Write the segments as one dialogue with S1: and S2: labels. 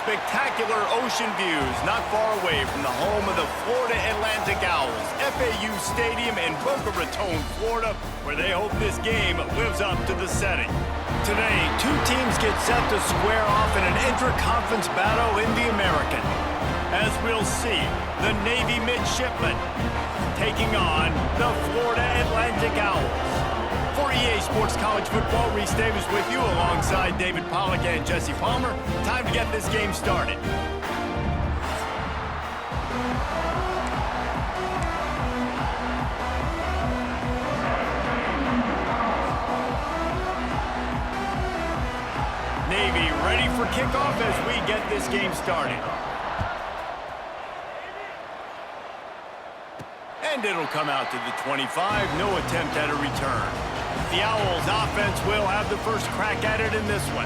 S1: spectacular ocean views not far away from the home of the Florida Atlantic Owls, FAU Stadium in Boca Raton, Florida, where they hope this game lives up to the setting. Today, two teams get set to square off in an intra-conference battle in the American. As we'll see, the Navy midshipmen taking on the Florida Atlantic Owls. For EA Sports College Football, Reese Davis with you alongside David Pollack and Jesse Palmer. Time to get this game started. Navy ready for kickoff as we get this game started. And it'll come out to the 25. No attempt at a return. The Owls offense will have the first crack at it in this one.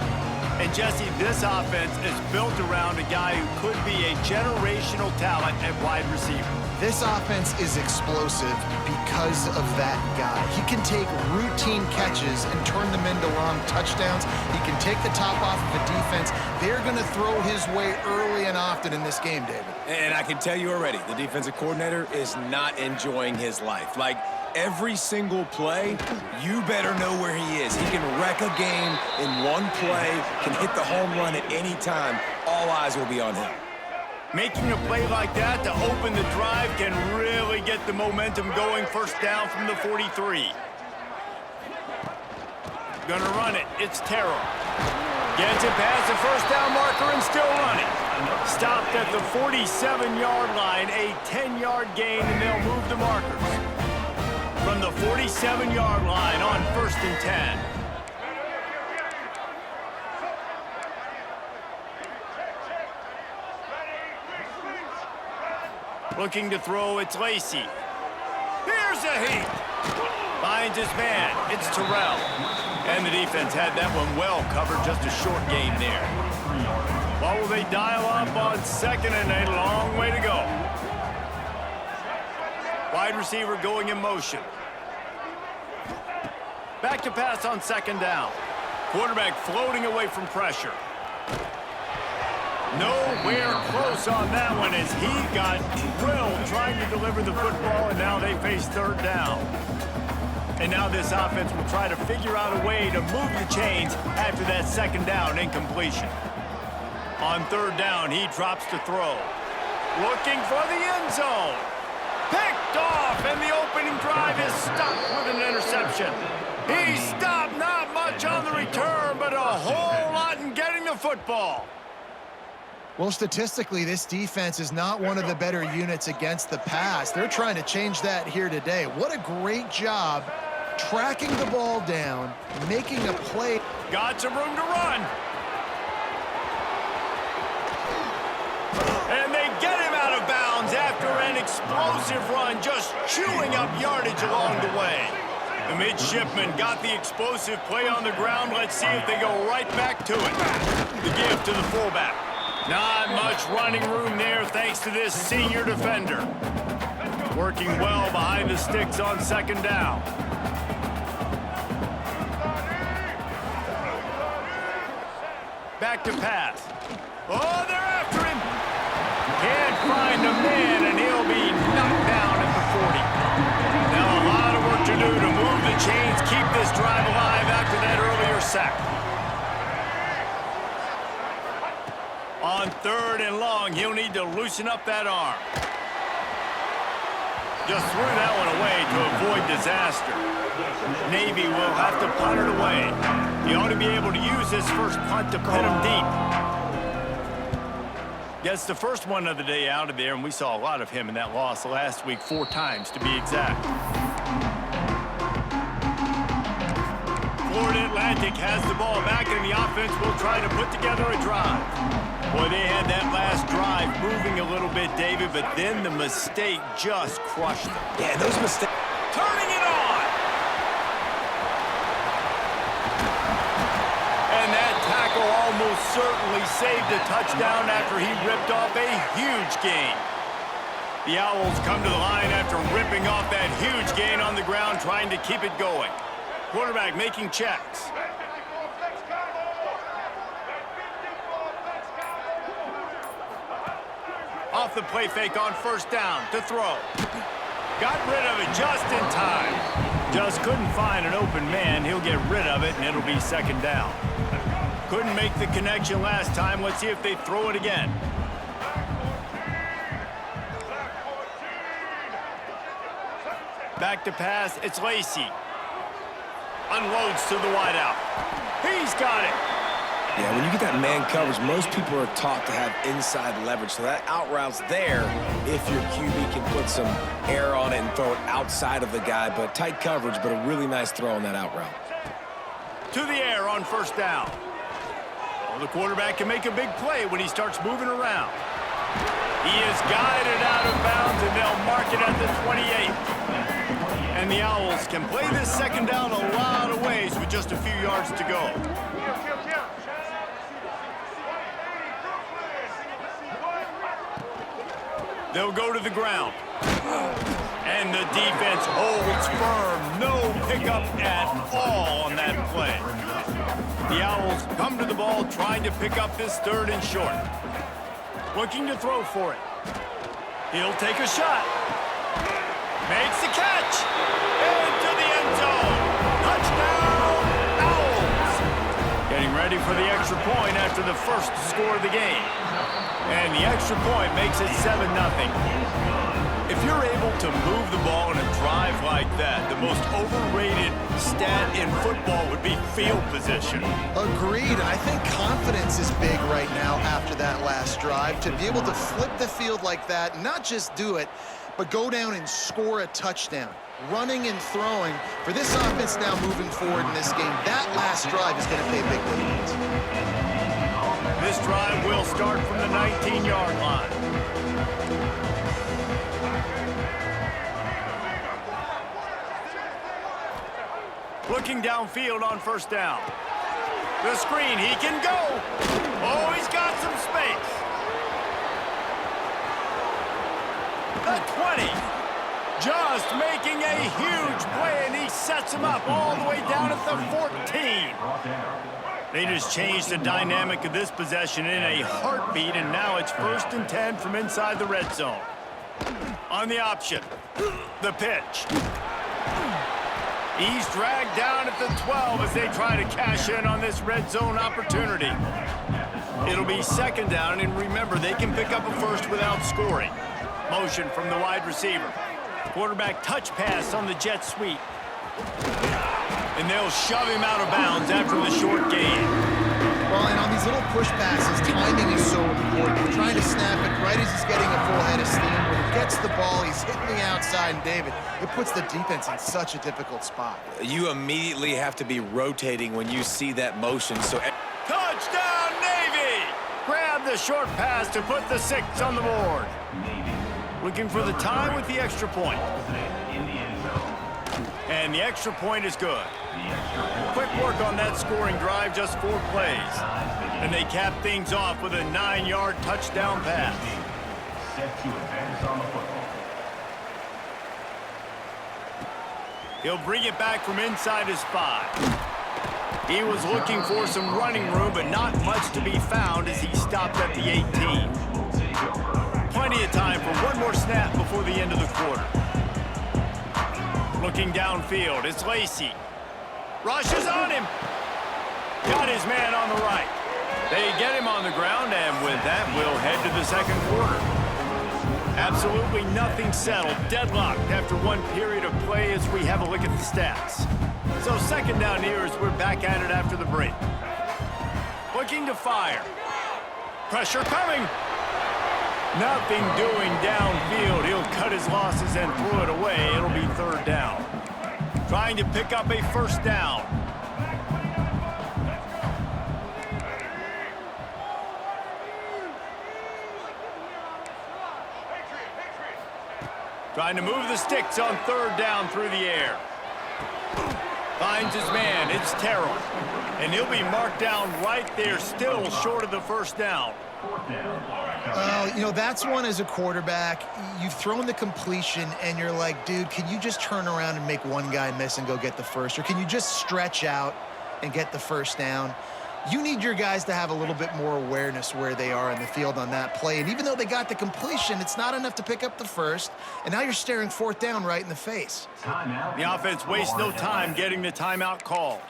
S1: And Jesse, this offense is built around a guy who could be a generational talent at wide receiver.
S2: This offense is explosive because of that guy. He can take routine catches and turn them into long touchdowns. He can take the top off of a defense. They're going to throw his way early and often in this game, David.
S3: And I can tell you already, the defensive coordinator is not enjoying his life. Like, every single play, you better know where he is. He can wreck a game in one play, can hit the home run at any time. All eyes will be on him.
S1: Making a play like that to open the drive can really get the momentum going. First down from the 43. Gonna run it. It's Terrell. Gets it past the first down marker and still running. Stopped at the 47-yard line. A 10-yard gain, and they'll move the markers from the 47-yard line on 1st and 10. Looking to throw, it's Lacey. Here's a heat. Finds his man. It's Terrell. And the defense had that one well covered. Just a short gain there. What will they dial up on 2nd and a long way to go? Wide receiver going in motion. Back to pass on 2nd down. Quarterback floating away from pressure. Nowhere close on that one as he got drilled trying to deliver the football, and now they face 3rd down. And now this offense will try to figure out a way to move the chains after that 2nd down incompletion. On 3rd down, he drops to throw. Looking for the end zone. Picked off, and the opening drive is stopped with an interception. He stopped, not much on the return, but a whole lot in getting the football.
S2: Well, statistically, this defense is not one of the better units against the pass. They're trying to change that here today. What a great job tracking the ball down, making a play.
S1: Got some room to run. And they get him out of bounds after an explosive run, just chewing up yardage along the way. The midshipmen got the explosive play on the ground. Let's see if they go right back to it. The give to the fullback. Not much running room there thanks to this senior defender. Working well behind the sticks on 2nd down. Back to pass. Oh, they're after him. Can't find a man, and he'll be knocked down at the 40. Now a lot of work to do to move the chains, keep this drive alive after that earlier sack. On 3rd and long, he'll need to loosen up that arm. Just threw that one away to avoid disaster. Navy will have to punt it away. He ought to be able to use this first punt to pin him deep. Gets the first one of the day out of there, and we saw a lot of him in that loss last week, 4 times to be exact. Florida Atlantic has the ball back, and the offense will try to put together a drive. Boy, they had that last drive moving a little bit, David, but then the mistake just crushed them.
S3: Yeah, those mistakes.
S1: Turning it on! And that tackle almost certainly saved a touchdown after he ripped off a huge gain. The Owls come to the line after ripping off that huge gain on the ground, trying to keep it going. Quarterback making checks. off the play fake on first down to throw. Got rid of it just in time. Just couldn't find an open man. He'll get rid of it, and it'll be second down. Couldn't make the connection last time. Let's see if they throw it again. Back to pass. It's Lacey. Unloads to the wideout. He's got it.
S3: Yeah, when you get that man coverage, most people are taught to have inside leverage. So that out route's there if your QB can put some air on it and throw it outside of the guy. But tight coverage, but a really nice throw on that out route.
S1: To the air on first down. Well, the quarterback can make a big play when he starts moving around. He is guided out of bounds, and they'll mark it at the 28. And the Owls can play this second down a lot of ways with just a few yards to go. They'll go to the ground. And the defense holds firm. No pickup at all on that play. The Owls come to the ball trying to pick up this third and short. Looking to throw for it. He'll take a shot. Makes the catch. Into the end zone. Touchdown, Owls. Getting ready for the extra point after the first score of the game. And the extra point makes it 7-0. If you're able to move the ball in a drive like that, the most overrated stat in football would be field position.
S2: Agreed. I think confidence is big right now after that last drive. To be able to flip the field like that, not just do it, but go down and score a touchdown. Running and throwing. For this offense now moving forward in this game, that last drive is going to pay big dividends.
S1: This drive will start from the 19-yard line. Looking downfield on first down. The screen, he can go. Oh, he's got some space. The 20. Just making a huge play, and he sets him up all the way down at the 14. They just changed the dynamic of this possession in a heartbeat, and now it's 1st and 10 from inside the red zone. On the option, the pitch. He's dragged down at the 12 as they try to cash in on this red zone opportunity. It'll be second down, and remember, they can pick up a first without scoring. Motion from the wide receiver. Quarterback touch pass on the jet sweep. And they'll shove him out of bounds after the short gain.
S2: Well, and on these little push passes, timing is so important. We're trying to snap it right as he's getting a full head of steam. When he gets the ball, he's hitting the outside, and David, it puts the defense in such a difficult spot.
S3: You immediately have to be rotating when you see that motion. So
S1: touchdown, Navy! Grab the short pass to put the 6 on the board. Looking for the time with the extra point. And the extra point is good. Quick work on that scoring drive, just 4 plays. And they cap things off with a 9-yard touchdown pass. He'll bring it back from inside his 5. He was looking for some running room, but not much to be found as he stopped at the 18. Plenty of time for one more snap before the end of the quarter. Looking downfield, it's Lacey. Rushes on him. Got his man on the right. They get him on the ground, and with that, we'll head to the second quarter. Absolutely nothing settled. Deadlocked after one period of play as we have a look at the stats. So second down here as we're back at it after the break. Looking to fire. Pressure coming. Nothing doing downfield. He'll cut his losses and throw it away. It'll be third down. Trying to pick up a first down. Trying to move the sticks on third down through the air. Finds his man. It's Terrell. And he'll be marked down right there, still short of the first down.
S2: You know, that's one as a quarterback. You've thrown the completion, and you're like, dude, can you just turn around and make one guy miss and go get the first? Or can you just stretch out and get the first down? You need your guys to have a little bit more awareness where they are in the field on that play. And even though they got the completion, it's not enough to pick up the first. And now you're staring fourth down right in the face.
S1: The offense wastes no time getting the timeout called.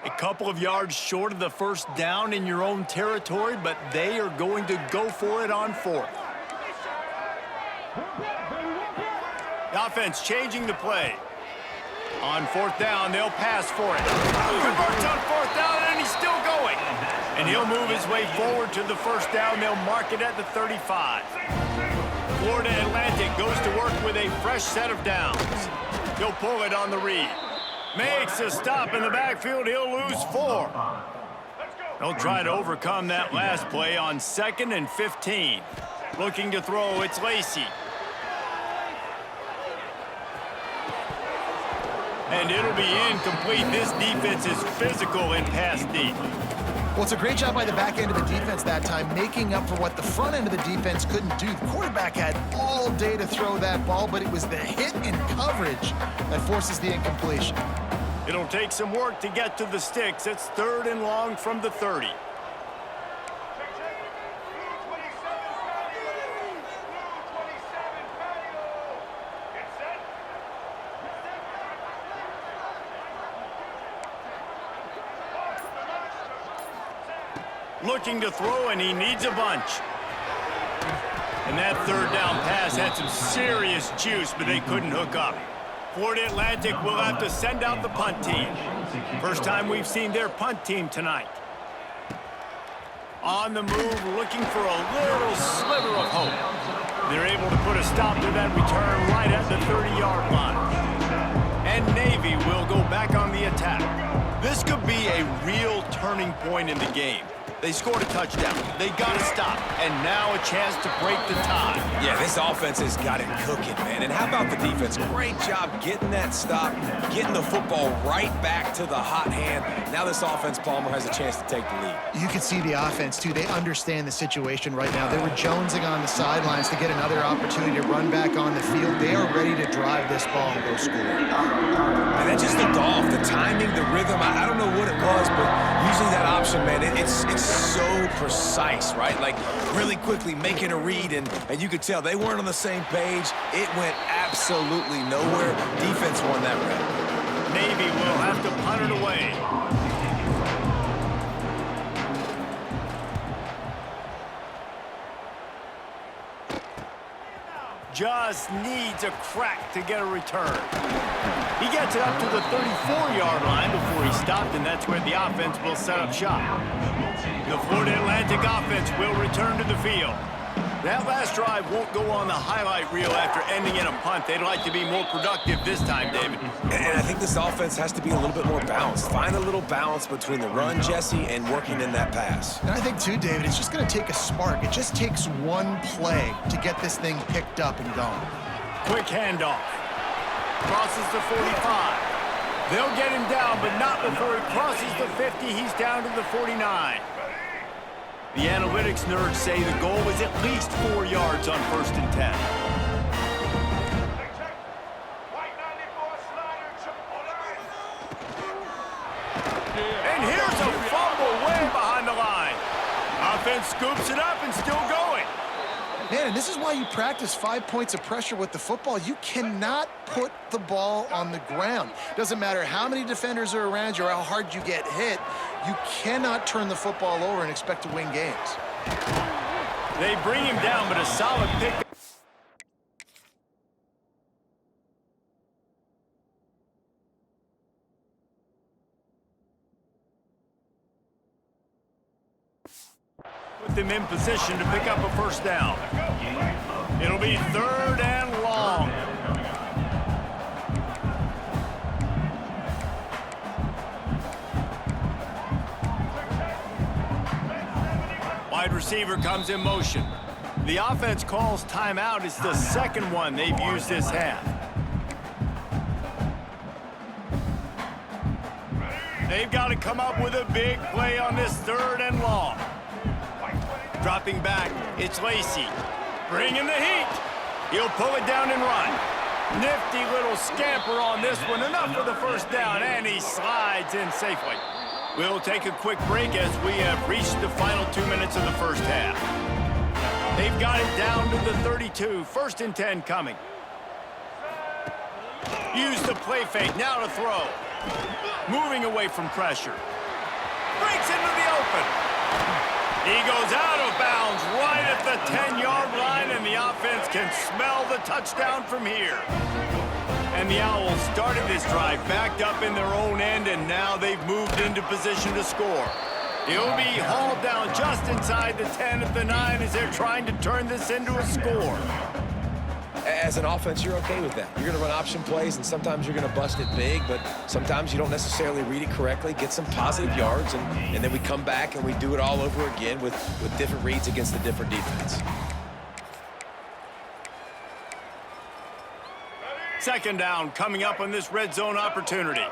S1: A couple of yards short of the first down in your own territory, but they are going to go for it on fourth. The offense changing the play. On fourth down, they'll pass for it. Converts on fourth down, and he's still going. And he'll move his way forward to the first down. They'll mark it at the 35. Florida Atlantic goes to work with a fresh set of downs. He'll pull it on the read. Makes a stop in the backfield. He'll lose 4. They'll try to overcome that last play on 2nd and 15. Looking to throw, it's Lacey. And it'll be incomplete. This defense is physical and pass deep.
S2: Well, it's a great job by the back end of the defense that time, making up for what the front end of the defense couldn't do. The quarterback had all day to throw that ball, but it was the hit and coverage that forces the incompletion.
S1: It'll take some work to get to the sticks. It's 3rd and long from the 30. Looking to throw, and he needs a bunch. And that 3rd down pass had some serious juice, but they couldn't hook up. Florida Atlantic will have to send out the punt team. First time we've seen their punt team tonight. On the move, looking for a little sliver of hope. They're able to put a stop to that return right at the 30-yard line. And Navy will go back on the attack. This could be a real turning point in the game. They scored a touchdown. They got to stop. And now a chance to break the tie.
S3: Yeah, this offense has got it cooking, man. And how about the defense? Great job getting that stop, getting the football right back to the hot hand. Now this offense, Palmer, has a chance to take the lead.
S2: You can see the offense, too. They understand the situation right now. They were jonesing on the sidelines to get another opportunity to run back on the field. They are ready to drive this ball and go score.
S3: And that just looked off. The timing, the rhythm, I don't know what it was, but using that option, man, it's so precise, right? Like, really quickly making a read, and you could tell they weren't on the same page. It went absolutely nowhere. Defense won that round.
S1: Navy will have to punt it away. Just needs a crack to get a return. He gets it up to the 34-yard line before he stopped, and that's where the offense will set up shop. The Florida Atlantic offense will return to the field. That last drive won't go on the highlight reel after ending in a punt. They'd like to be more productive this time, David.
S3: And I think this offense has to be a little bit more balanced. Find a little balance between the run, Jesse, and working in that pass.
S2: And I think, too, David, it's just going to take a spark. It just takes one play to get this thing picked up and going.
S1: Quick handoff. Crosses the 45. They'll get him down, but not before he crosses the 50. He's down to the 49. The analytics nerds say the goal is at least 4 yards on 1st and 10. And here's a fumble way behind the line. Offense scoops it up and still going.
S2: Man, and this is why you practice 5 points of pressure with the football. You cannot put the ball on the ground. Doesn't matter how many defenders are around you or how hard you get hit. You cannot turn the football over and expect to win games.
S1: They bring him down, but a solid pick. Put them in position to pick up a first down. It'll be 3rd and long. Wide receiver comes in motion. The offense calls timeout. It's the second one they've used this half. They've got to come up with a big play on this 3rd and long. Dropping back, it's Lacey. Bringing the heat. He'll pull it down and run. Nifty little scamper on this one. Enough for the first down, and he slides in safely. We'll take a quick break as we have reached the final 2 minutes of the first half. They've got it down to the 32. 1st and 10 coming. Use the play fake. Now to throw. Moving away from pressure. Breaks into the open. He goes out of bounds right at the 10-yard line, and the offense can smell the touchdown from here. And the Owls started this drive backed up in their own end, and now they've moved into position to score. He'll be hauled down just inside the 10 at the 9 as they're trying to turn this into a score.
S3: As an offense, you're okay with that. You're going to run option plays, and sometimes you're going to bust it big, but sometimes you don't necessarily read it correctly, get some positive yards, and then we come back and we do it all over again with different reads against the different defense.
S1: 2nd down coming up on this red zone opportunity.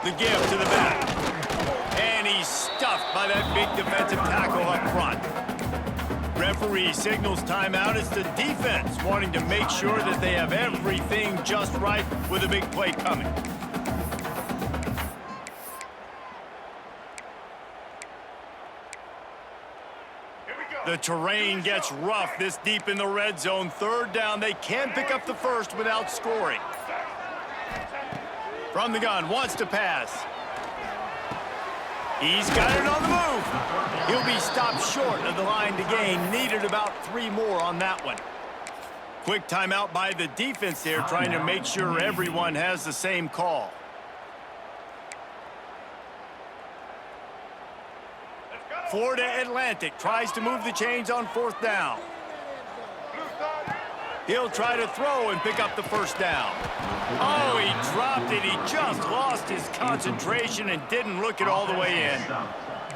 S1: The give to the back. And he's stuffed by that big defensive tackle up front. Referee signals timeout. It's the defense wanting to make sure that they have everything just right with a big play coming. The terrain gets rough this deep in the red zone. 3rd down. They can pick up the first without scoring. From the gun, wants to pass. He's got it on the move. He'll be stopped short of the line to gain. Needed about 3 more on that one. Quick timeout by the defense there, trying to make sure everyone has the same call. Florida Atlantic tries to move the chains on 4th down. He'll try to throw and pick up the first down. Oh, he dropped it. He just lost his concentration and didn't look it all the way in.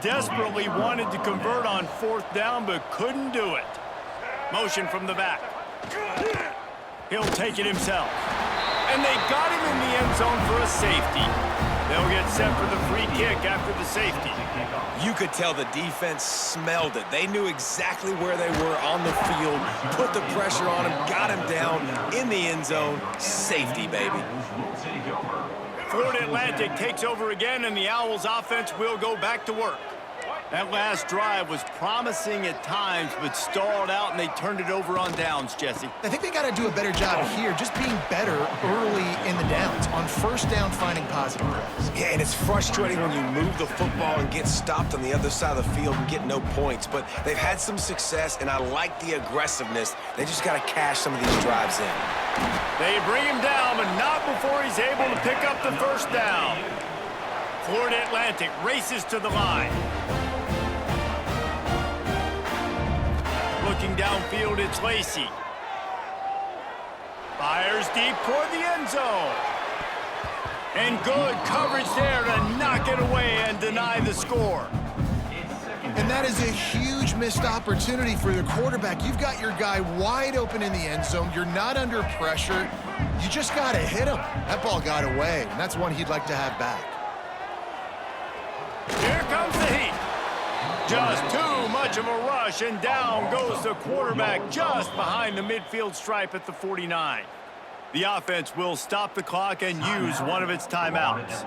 S1: Desperately wanted to convert on 4th down, but couldn't do it. Motion from the back. He'll take it himself. And they got him in the end zone for a safety. They'll get set for the free kick after the safety.
S3: You could tell the defense smelled it. They knew exactly where they were on the field, put the pressure on him, got him down in the end zone. Safety, baby.
S1: Florida Atlantic takes over again, and the Owls offense will go back to work. That last drive was promising at times, but stalled out, and they turned it over on downs, Jesse.
S2: I think they got to do a better job here, just being better early in the downs. On 1st down, finding positive plays.
S3: Yeah, and it's frustrating when you move the football and get stopped on the other side of the field and get no points. But they've had some success, and I like the aggressiveness. They just got to cash some of these drives in.
S1: They bring him down, but not before he's able to pick up the first down. Florida Atlantic races to the line. Looking downfield, it's Lacey. Fires deep toward the end zone. And good coverage there to knock it away and deny the score.
S2: And that is a huge missed opportunity for the quarterback. You've got your guy wide open in the end zone. You're not under pressure. You just got to hit him. That ball got away, and that's one he'd like to have back.
S1: Here comes the heat. Just too much of a rush, and down goes the quarterback just behind the midfield stripe at the 49. The offense will stop the clock and use one of its timeouts.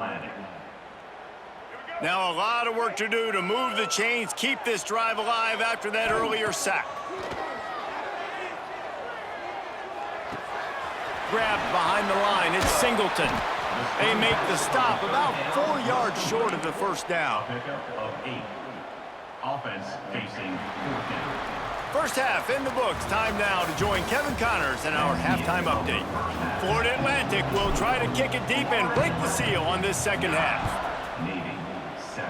S1: Now a lot of work to do to move the chains, keep this drive alive after that earlier sack. Grabbed behind the line, it's Singleton. They make the stop about 4 yards short of the first down.
S4: Offense facing 4th down.
S1: First half in the books. Time now to join Kevin Connors in our halftime update. Florida Atlantic will try to kick it deep and break the seal on this second half.
S4: Navy 7.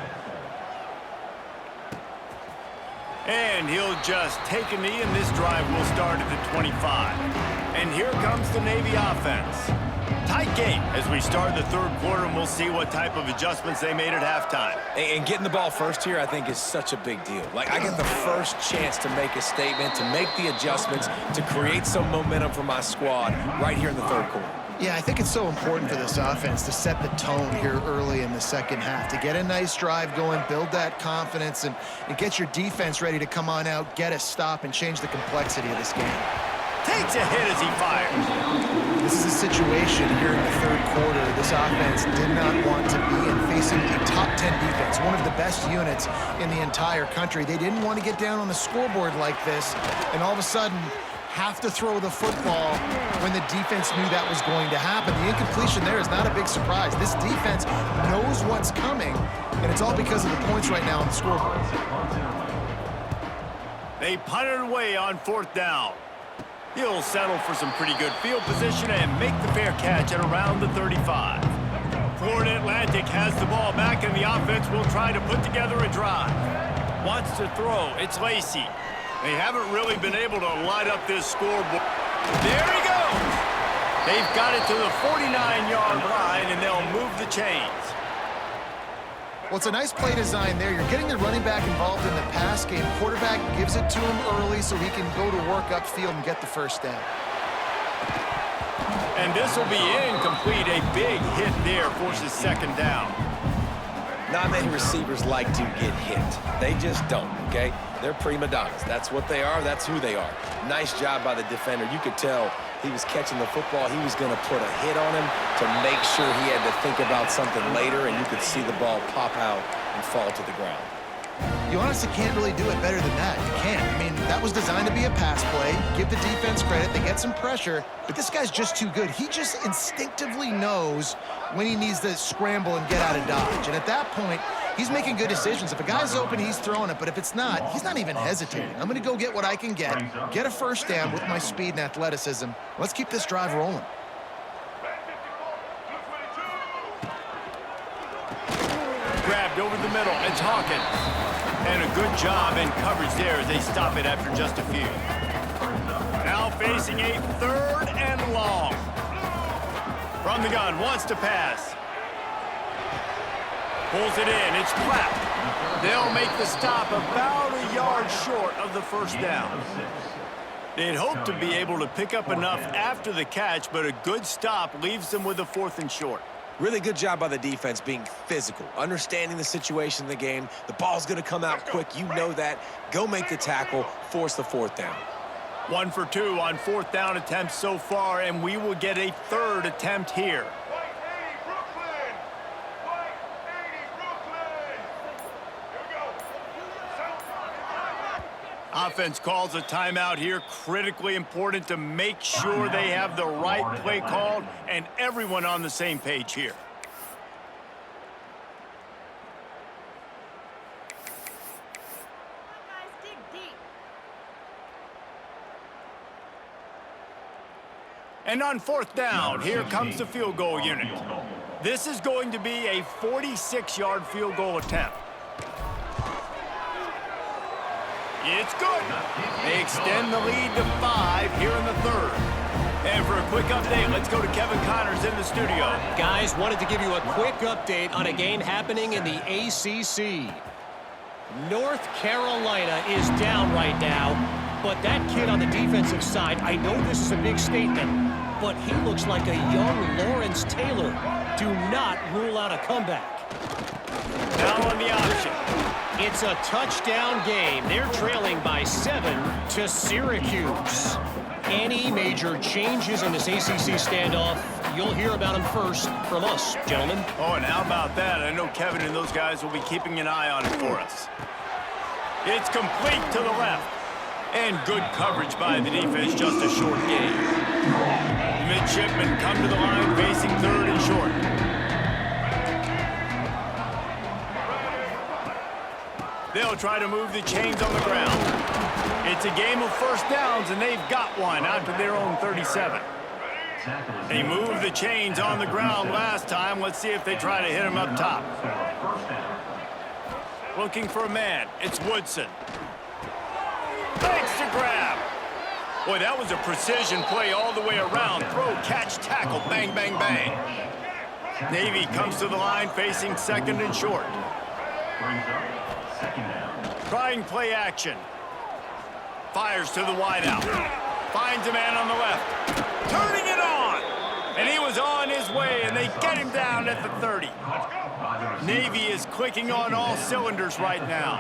S1: And he'll just take a knee, and this drive will start at the 25. And here comes the Navy offense. Tight game as we start the 3rd quarter, and we'll see what type of adjustments they made at halftime.
S3: And getting the ball first here, I think, is such a big deal. Like, I get the first chance to make a statement, to make the adjustments, to create some momentum for my squad right here in the 3rd quarter.
S2: Yeah, I think it's so important for this offense to set the tone here early in the second half, to get a nice drive going, build that confidence, and get your defense ready to come on out, get a stop, and change the complexity of this game.
S1: Takes a hit as he fires.
S2: This is a situation here in the third quarter this offense did not want to be in, facing a top 10 defense, one of the best units in the entire country. They didn't want to get down on the scoreboard like this, and all of a sudden have to throw the football when the defense knew that was going to happen. The incompletion there is not a big surprise. This defense knows what's coming, and it's all because of the points right now on the scoreboard.
S1: They punt it away on 4th down. He'll settle for some pretty good field position and make the fair catch at around the 35. Florida Atlantic has the ball back, and the offense will try to put together a drive. Wants to throw. It's Lacey. They haven't really been able to light up this scoreboard. There he goes! They've got it to the 49-yard line, and they'll move the chains.
S2: Well, it's a nice play design there. You're getting the running back involved in the pass game. Quarterback gives it to him early so he can go to work upfield and get the first down.
S1: And this will be incomplete. A big hit there forces 2nd down.
S3: Not many receivers like to get hit. They just don't, okay? They're prima donnas. That's what they are. That's who they are. Nice job by the defender. You could tell he was catching the football. He was going to put a hit on him to make sure he had to think about something later, and you could see the ball pop out and fall to the ground.
S2: You honestly can't really do it better than that. You can't. I mean, that was designed to be a pass play. Give the defense credit. They get some pressure, but this guy's just too good. He just instinctively knows when he needs to scramble and get out of dodge. And at that point, he's making good decisions. If a guy's open, he's throwing it. But if it's not, he's not even hesitating. I'm going to go get what I can get a first down with my speed and athleticism. Let's keep this drive rolling.
S1: Grabbed over the middle. It's Hawkins. And a good job in coverage there as they stop it after just a few. Now facing a 3rd and long. From the gun, wants to pass. Pulls it in, it's Platt. They'll make the stop about a yard short of the first down. They'd hoped to be able to pick up enough after the catch, but a good stop leaves them with a 4th and short.
S3: Really good job by the defense being physical, understanding the situation in the game. The ball's going to come out quick. You know that. Go make the tackle, force the 4th down.
S1: 1 for 2 on 4th down attempts so far, and we will get a 3rd attempt here. Offense calls a timeout here. Critically important to make sure they have the right play called and everyone on the same page here. And on 4th down, here comes the field goal unit. This is going to be a 46-yard field goal attempt. It's good. They extend the lead to 5 here in the 3rd. And for a quick update, let's go to Kevin Connors in the studio.
S5: Guys, wanted to give you a quick update on a game happening in the ACC. North Carolina is down right now, but that kid on the defensive side, I know this is a big statement, but he looks like a young Lawrence Taylor. Do not rule out a comeback.
S1: Now on the option.
S5: It's a touchdown game. They're trailing by 7 to Syracuse. Any major changes in this ACC standoff, you'll hear about them first from us, gentlemen.
S1: Oh, and how about that? I know Kevin and those guys will be keeping an eye on it for us. It's complete to the left. And good coverage by the defense, just a short gain. The midshipmen come to the line facing 3rd and short. They'll try to move the chains on the ground. It's a game of first downs, and they've got one out to their own 37. They moved the chains on the ground last time. Let's see if they try to hit him up top. Looking for a man. It's Woodson. Thanks to grab. Boy, that was a precision play all the way around. Throw, catch, tackle, bang, bang, bang. Navy comes to the line facing 2nd and short. Trying play action. Fires to the wideout. Finds a man on the left. Turning it on. And he was get him down at the 30. Navy is clicking on all cylinders right now.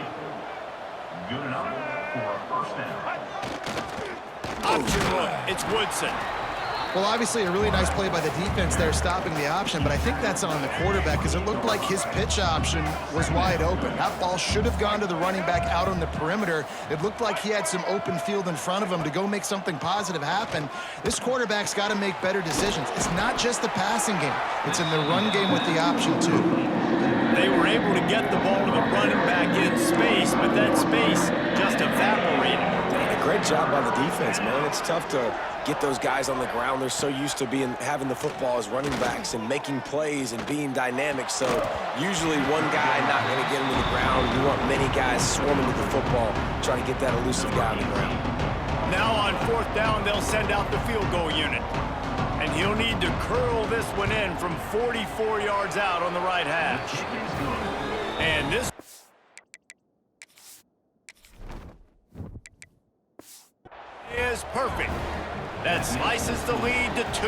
S4: Good enough for a first down.
S1: Option look, it's Woodson.
S2: Well, obviously a really nice play by the defense there stopping the option, but I think that's on the quarterback because it looked like his pitch option was wide open. That ball should have gone to the running back out on the perimeter. It looked like he had some open field in front of him to go make something positive happen. This quarterback's got to make better decisions. It's not just the passing game. It's in the run game with the option, too.
S1: They were able to get the ball to the running back in space, but that space just evaporated.
S3: Great job by the defense, man. It's tough to get those guys on the ground. They're so used to having the football as running backs and making plays and being dynamic. So usually one guy not going to get him to the ground. You want many guys swarming to the football, trying to get that elusive guy on the ground.
S1: Now on 4th down, they'll send out the field goal unit. And he'll need to curl this one in from 44 yards out on the right hash. And this is perfect. That slices the lead to 2.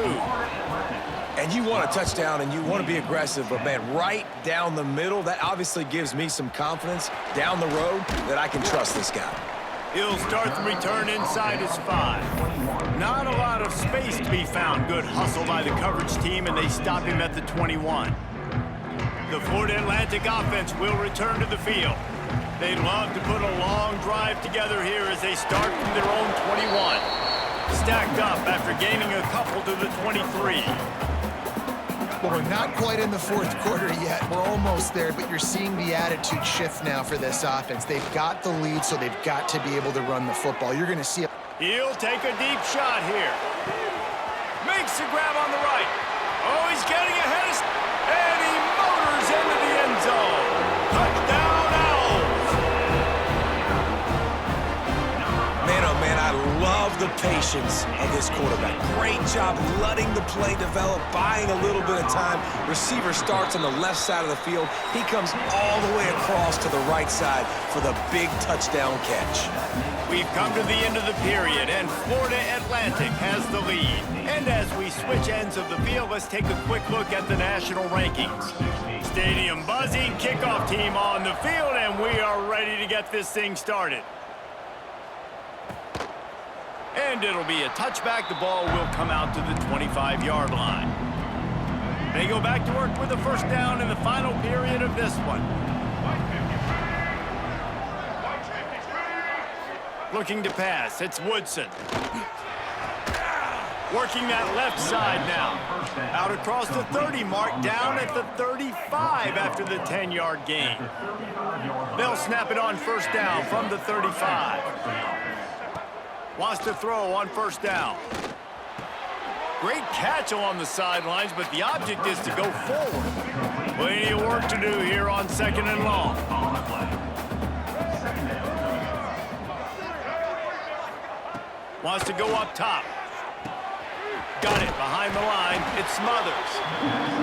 S3: And you want a touchdown and you want to be aggressive, but man, right down the middle, that obviously gives me some confidence down the road that I can trust this guy.
S1: He'll start the return inside his 5. Not a lot of space to be found. Good hustle by the coverage team, and they stop him at the 21. The Florida Atlantic offense will return to the field. They'd love to put a long drive together here as they start from their own 21. Stacked up after gaining a couple to the 23.
S2: Well, we're not quite in the 4th quarter yet. We're almost there, but you're seeing the attitude shift now for this offense. They've got the lead, so they've got to be able to run the football. You're going to see
S1: He'll take a deep shot here. Makes the grab on the right. Oh, he's getting ahead of... And he motors into the end zone. Touchdown, Owls.
S3: Man, oh man, I love the patience of this quarterback. Great job letting the play develop, buying a little bit of time. Receiver starts on the left side of the field. He comes all the way across to the right side for the big touchdown catch.
S1: We've come to the end of the period, and Florida Atlantic has the lead. And as we switch ends of the field, let's take a quick look at the national rankings. Stadium buzzing, kickoff team on the field, and we are ready to get this thing started. And it'll be a touchback. The ball will come out to the 25-yard line. They go back to work with a first down in the final period of this one. Looking to pass, it's Woodson. Working that left side now. Out across the 30 mark, down at the 35 after the 10-yard gain. They'll snap it on first down from the 35. Wants to throw on first down. Great catch along the sidelines, but the object is to go forward. Plenty of work to do here on 2nd and long. Wants to go up top. Got it behind the line. It's Smothers.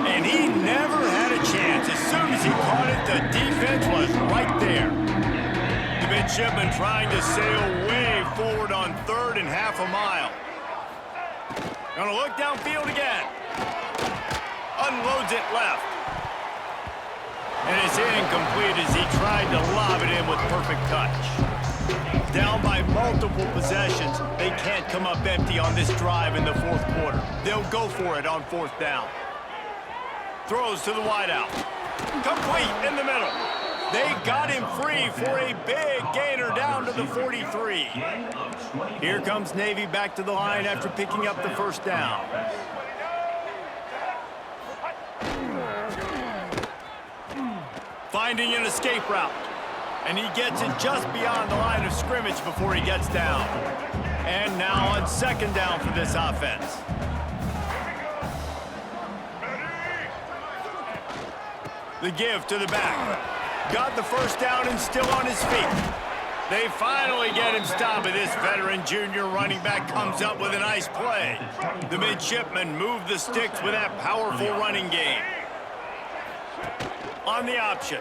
S1: And he never had a chance. As soon as he caught it, the defense was right there. The midshipman trying to sail way forward on 3rd and half a mile. Gonna look downfield again. Unloads it left. And it's incomplete as he tried to lob it in with perfect touch. Down by multiple possessions, they can't come up empty on this drive in the 4th quarter. They'll go for it on 4th down. Throws to the wideout. Complete in the middle. They got him free for a big gainer down to the 43. Here comes Navy back to the line after picking up the first down. Finding an escape route. And he gets it just beyond the line of scrimmage before he gets down. And now on 2nd down for this offense. The give to the back. Got the first down and still on his feet. They finally get him stopped, but this veteran junior running back comes up with a nice play. The midshipmen move the sticks with that powerful running game. On the option.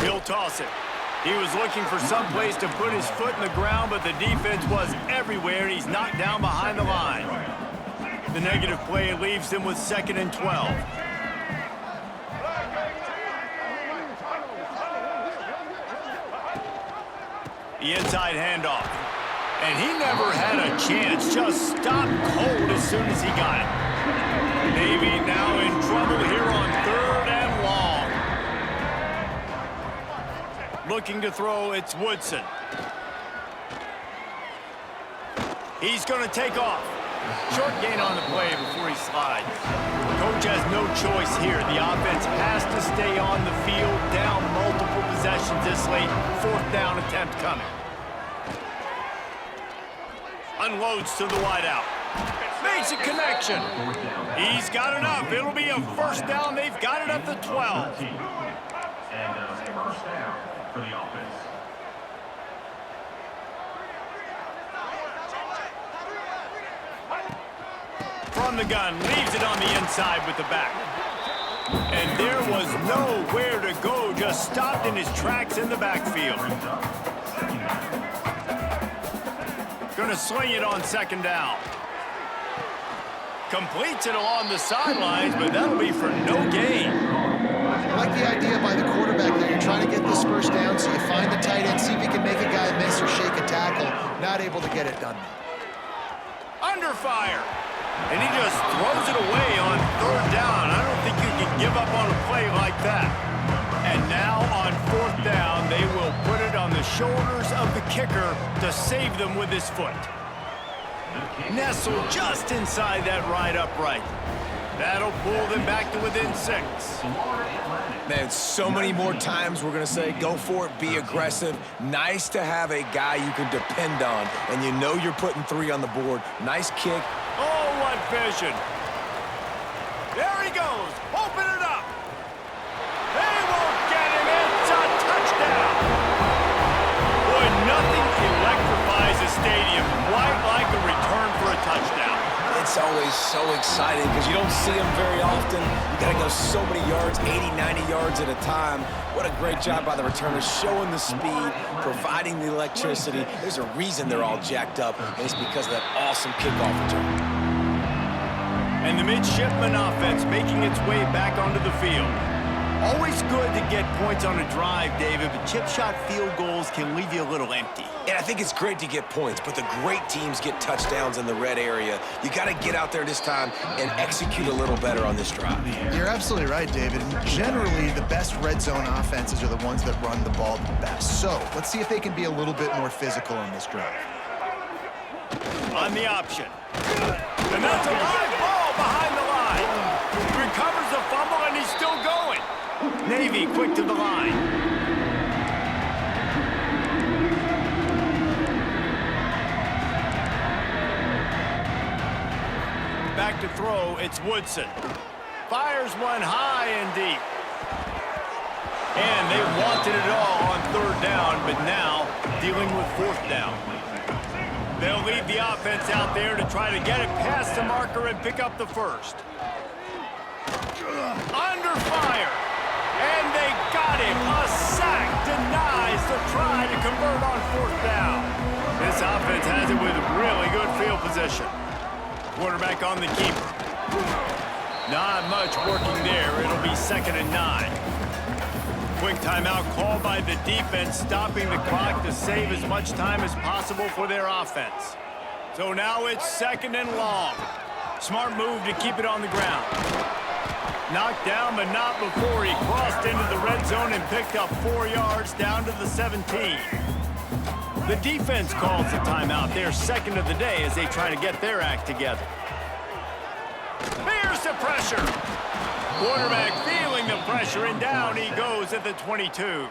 S1: He'll toss it. He was looking for some place to put his foot in the ground, but the defense was everywhere, and he's knocked down behind the line. The negative play leaves them with 2nd and 12. The inside handoff. And he never had a chance. Just stopped cold as soon as he got it. Navy now in trouble here on 3rd and long. Looking to throw, it's Woodson. He's going to take off. Short gain on the play before he slides. Coach has no choice here. The offense has to stay on the field, down multiple possessions this late. 4th down attempt coming. Unloads to the wideout. Makes a connection. He's got enough. It'll be a 1st down. They've got it at the 12.
S4: And a 1st down for the offense.
S1: From the gun, leaves it on the inside with the back. And there was nowhere to go, just stopped in his tracks in the backfield. Gonna sling it on 2nd down. Completes it along the sidelines, but that'll be for no gain.
S2: I like the idea by the quarterback that you're trying to get this 1st down, so you find the tight end, see if he can make a guy miss or shake a tackle. Not able to get it done.
S1: Under fire. And he just throws it away on 3rd down. I don't think you can give up on a play like that. And now on 4th down, they will put it on the shoulders of the kicker to save them with his foot. Nestled just inside that right upright. That'll pull them back to within 6.
S3: Man, so many more times we're going to say, go for it, be aggressive. Nice to have a guy you can depend on, and you know you're putting 3 on the board. Nice kick.
S1: Oh, what vision. There he goes. Open it up. They won't get him. It's a touchdown. Boy, nothing electrifies a stadium quite like a return for a touchdown.
S3: It's always so exciting because you don't see them very often. You got to go so many yards, 80, 90 yards at a time. What a great job by the returners, showing the speed, providing the electricity. There's a reason they're all jacked up, and it's because of that awesome kickoff return.
S1: And the midshipman offense making its way back onto the field. Always good to get points on a drive, David, but chip shot field goals can leave you a little empty.
S3: And I think it's great to get points, but the great teams get touchdowns in the red area. You got to get out there this time and execute a little better on this drive.
S2: You're absolutely right, David. Generally, the best red zone offenses are the ones that run the ball the best. So let's see if they can be a little bit more physical on this drive.
S1: On the option. And that's a live ball behind the line. Recovers the fumble, and he's still going. Navy quick to the line. Back to throw, it's Woodson. Fires one high and deep. And they wanted it all on 3rd down, but now dealing with 4th down. They'll leave the offense out there to try to get it past the marker and pick up the 1st. Under fire. And they got him. A sack denies the try to convert on 4th down. This offense has it with really good field position. Quarterback on the keeper. Not much working there. It'll be 2nd and 9. Quick timeout called by the defense, stopping the clock to save as much time as possible for their offense. So now it's 2nd and long. Smart move to keep it on the ground. Knocked down, but not before he crossed into the red zone and picked up 4 yards down to the 17. The defense calls the timeout. They're 2nd of the day as they try to get their act together. Here's the pressure. Quarterback feeling the pressure, and down he goes at the 22.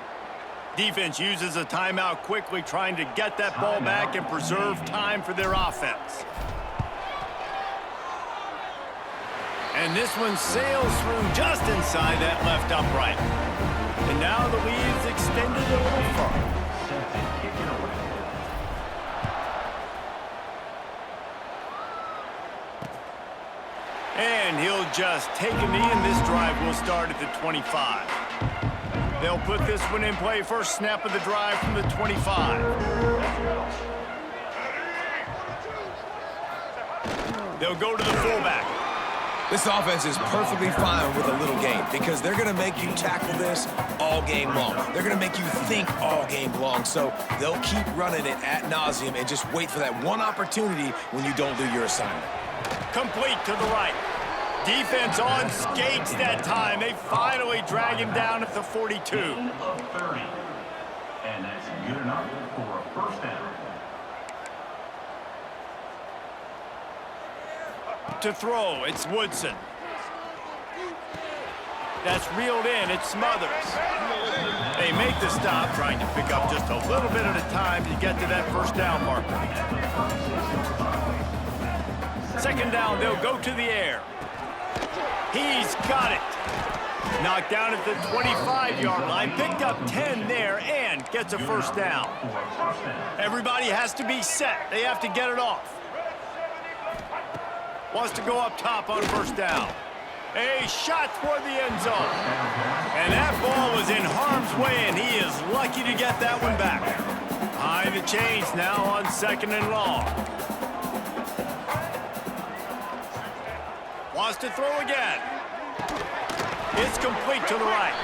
S1: Defense uses a timeout quickly, trying to get that ball back and preserve time for their offense. And this one sails through just inside that left upright. And now the lead's extended a little further. And he'll just take a knee, and this drive will start at the 25. They'll put this one in play. First snap of the drive from the 25. They'll go to the fullback.
S3: This offense is perfectly fine with a little game because they're going to make you tackle this all game long. They're going to make you think all game long. So they'll keep running it ad nauseum and just wait for that one opportunity when you don't do your assignment.
S1: Complete to the right. Defense on skates that time. They finally drag him down at the 42.
S4: Gain of 30. And that's good enough for a first down.
S1: To throw, it's Woodson. That's reeled in, it's Smothers. They make the stop, trying to pick up just a little bit at a time to get to that first down marker. Second down, they'll go to the air. He's got it. Knocked down at the 25-yard line, picked up 10 there, and gets a first down. Everybody has to be set. They have to get it off. Wants to go up top on first down. A shot toward the end zone. And that ball was in harm's way, and he is lucky to get that one back. Behind the chains now on second and long. Wants to throw again. It's complete to the right.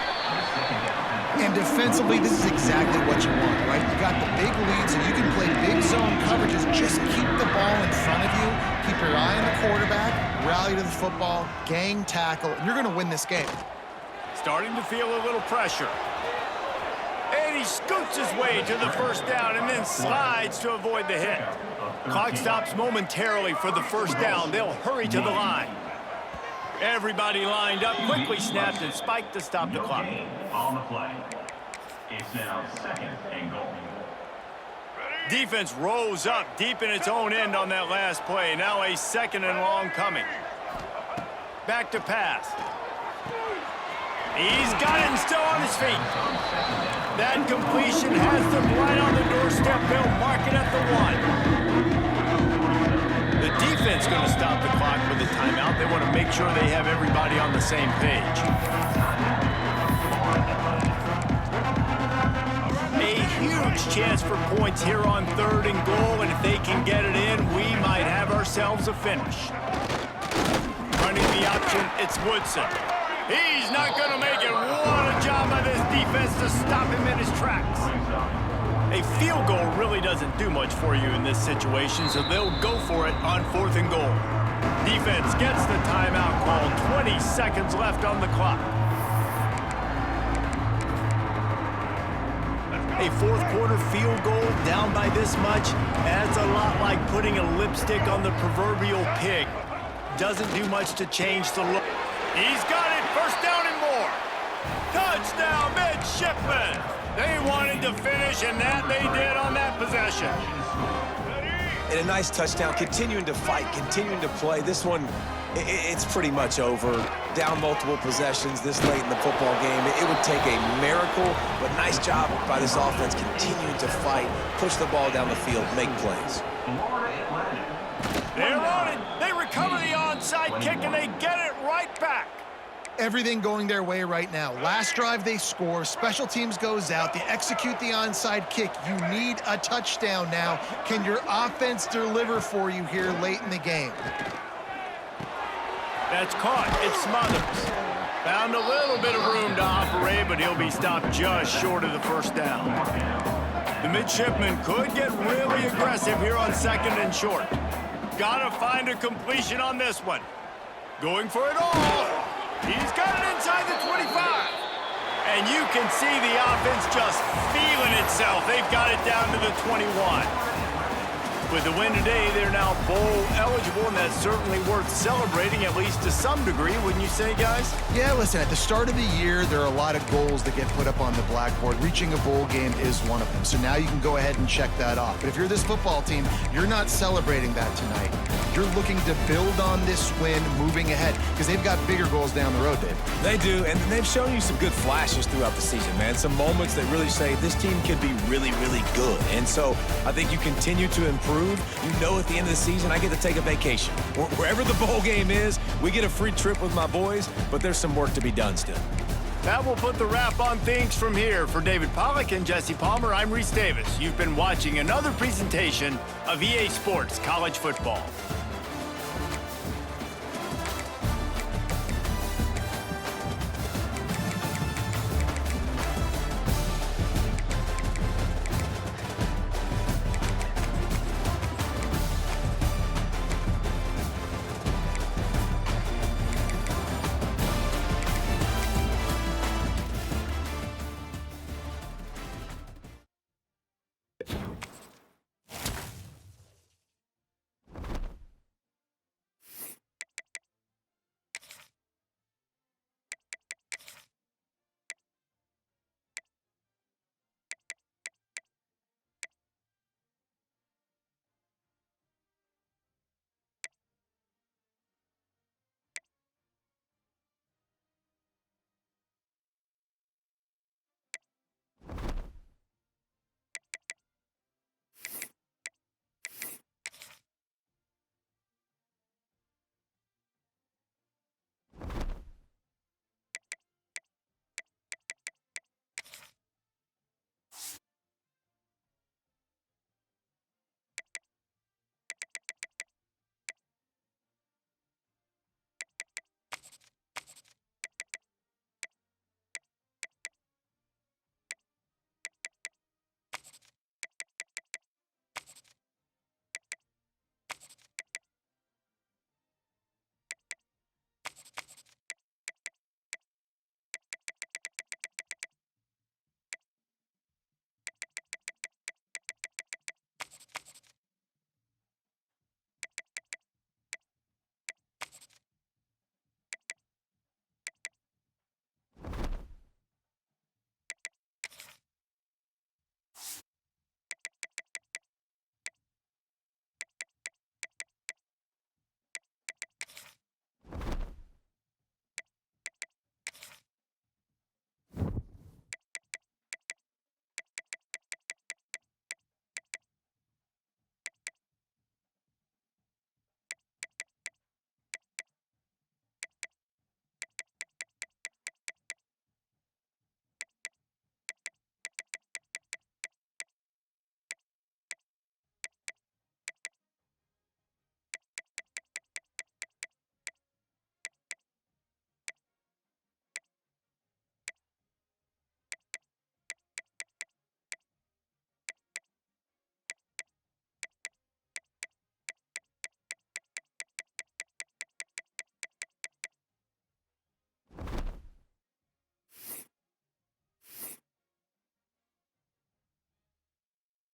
S2: And defensively, this is exactly what you want, right? You got the big lead, so you can play big zone coverages. Just keep the ball in front of you. Keep your eye on the quarterback. Rally to the football. Gang tackle. You're going to win this game.
S1: Starting to feel a little pressure. And he scoots his way to the first down and then slides to avoid the hit. Clock stops momentarily for the first down. They'll hurry to the line. Everybody lined up, quickly snapped and spiked to stop the clock.
S4: On the play. It's now second and goal.
S1: Defense rose up deep in its own end on that last play. Now a second and long coming. Back to pass. He's got it and still on his feet. That completion has them right on the doorstep. They'll mark it at the 1. The defense going to stop the clock with a timeout. They want to make sure they have everybody on the same page. A huge chance for points here on third and goal, and if they can get it in, we might have ourselves a finish. Running the option, it's Woodson. He's not going to make it. What a job by this defense to stop him in his tracks. A field goal really doesn't do much for you in this situation, so they'll go for it on fourth and goal. Defense gets the timeout call. 20 seconds left on the clock. A fourth quarter field goal down by this much, that's a lot like putting a lipstick on the proverbial pig. Doesn't do much to change the look. He's got it, first down and more. Touchdown, midshipmen. They wanted to finish, and that they did on that possession.
S3: And a nice touchdown, continuing to fight, continuing to play. This one, it's pretty much over. Down multiple possessions this late in the football game. It would take a miracle, but nice job by this offense continuing to fight, push the ball down the field, make plays.
S1: They're on it. They recover the onside kick, and they get it right back.
S2: Everything going their way right now. Last drive they score, special teams goes out, they execute the onside kick. You need a touchdown now. Can your offense deliver for you here late in the game?
S1: That's caught. It's Smothers. Found a little bit of room to operate, but he'll be stopped just short of the first down. The midshipmen could get really aggressive here on second and short. Gotta find a completion on this one. Going for it all. He's got it inside the 25. And you can see the offense just feeling itself. They've got it down to the 21. With the win today, they're now bowl eligible, and that's certainly worth celebrating, at least to some degree, wouldn't you say, guys?
S2: Yeah, listen, at the start of the year, there are a lot of goals that get put up on the blackboard. Reaching a bowl game is one of them. So now you can go ahead and check that off. But if you're this football team, you're not celebrating that tonight. You're looking to build on this win moving ahead because they've got bigger goals down the road, Dave.
S3: They do, and they've shown you some good flashes throughout the season, man. Some moments that really say this team could be really, really good. And so I think you continue to improve. You know at the end of the season, I get to take a vacation. Wherever the bowl game is, we get a free trip with my boys, but there's some work to be done still.
S1: That will put the wrap on things from here. For David Pollack and Jesse Palmer, I'm Reese Davis. You've been watching another presentation of EA Sports College Football.